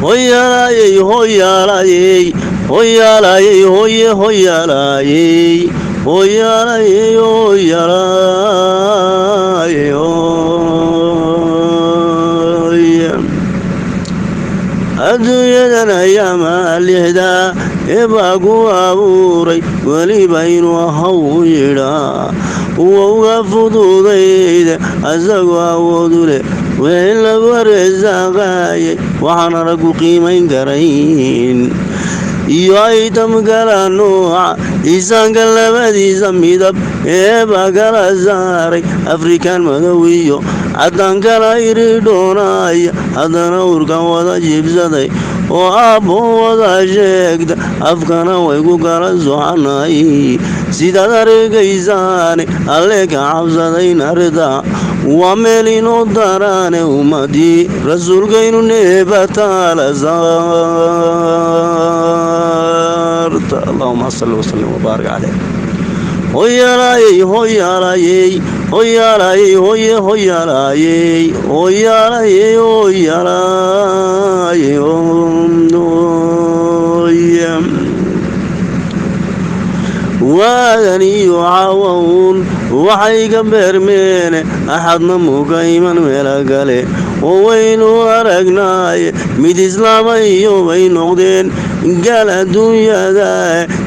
hoyaalayey hoyaalayey hoyaalayey hoye hoyaalayey hoyaalayey hoyaalayey hoye adduunyadan ayaama lixdaa eebaa ku abuuray weliba inuu haw yidhaa wowga fududayda asagoo awoodu leh wixii lagu reesaaqaayay waxaana lagu qiimayn karayn iyo aytam kala nooca isaanka labadiisa midab eebaa kala saaray afrikaan madow iyo caddaan kala iridhoonaya haddana urkan wada jibsaday oo aabbo wada sheegta afkana way ku kala soconay sidaad argaysaane alle ka cabsaday narda waa meel inoo daraane ummadii rasuulkaynu neebataala saarta allahuma salli wasallim wabaarik caleyh hoyaalayey hoyaalayey hoyaalayey hoye hoyaalayey hoyaalayey hoyaalayey hoye waadan iyo caawun waxay ka beermeene axadna muka iman meela kale oo waynu aragnaaye mid islaamayo bay noqdeen gaal adduunyada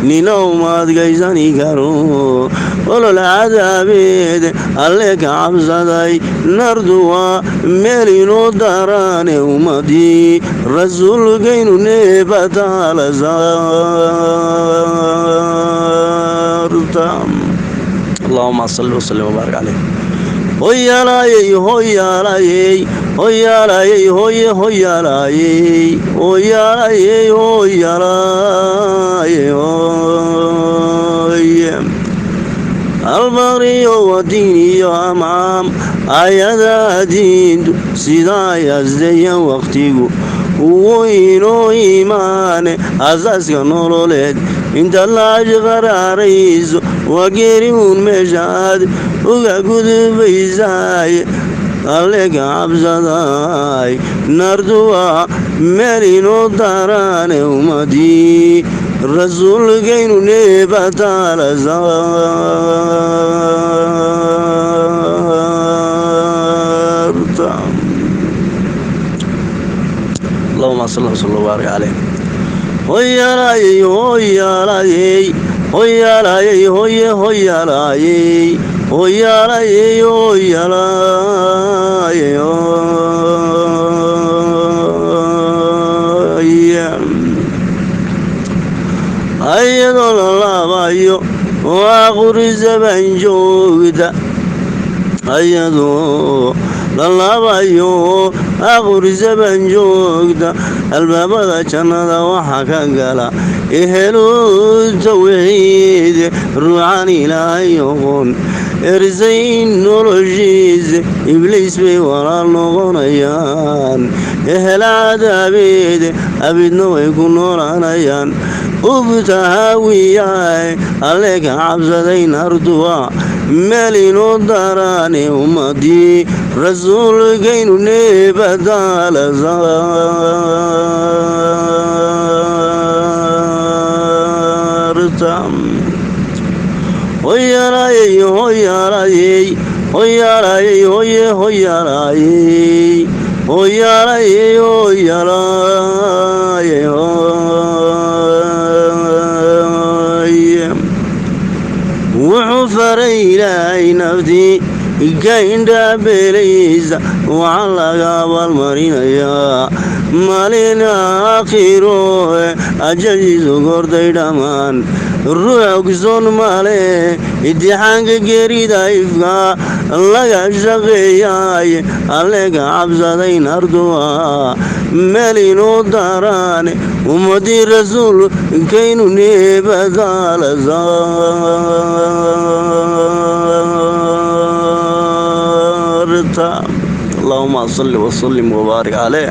nina uma adkaysani karo olol cadaabeed alle ka cabsaday nardu waa meel inoo daraane ummadii rasuulkaynu neebataala saarta allahuma salli wasallim wabaarik caleyh hoyaalayey hoyaalayey hoyaalayey hoye hoyaalayey hoyaalayey hoyaalayey hoye albaqriyo wadiiniyo amaam ayadaha diintu sidaa yasdeeyan waqtigu waynoo imaane asaaska nololeed intaad laaji qaraarayso waa geeri uun meeshaad uga gudubaysaay alle ka cabsaday narduwa meel inoo daraane ummadii rasuulkaynu neebataala saarta allahuma salli wasallim wabaarik caleyh hoyaalayey hoyaalayey hoyaalayey hoye hoyaalayey hoyaalayey hoyaalayey hoye ayadoo la laabayo oo aqurisaban joogta ayadoo la laabayo aqurisaban joogta albaabada jannada waxaa ka gala ehelu tawxiid ruucan ilaahay oqon ersayn noloshiisa ibliis bay walaal noqonayaan ehel cadaabeed abidna way ku noolaanayaan ubtahaawiyaay alle ka cabsaday narduwa meel inoo daraane ummadii rasuulkaynu neebataala saarta hoyaalayey hoyaalayey hoyaalayey hoye hoyaalayey hoyaalayey hoyaalayey hoye wuxuu faray ilaahay naftii ka indhaabeelaysa waxaa laga abaalmarinayaa maalin aakhiro ajashiisu gorday dhammaan ruux ogsoon male imtixaanka geerida ifka laga shaqeeyaay alle ka cabsaday narduwa meel inoo daraane ummadii rasuulkaynu neebataala saarta اللهم صل وسلم وبارك عليه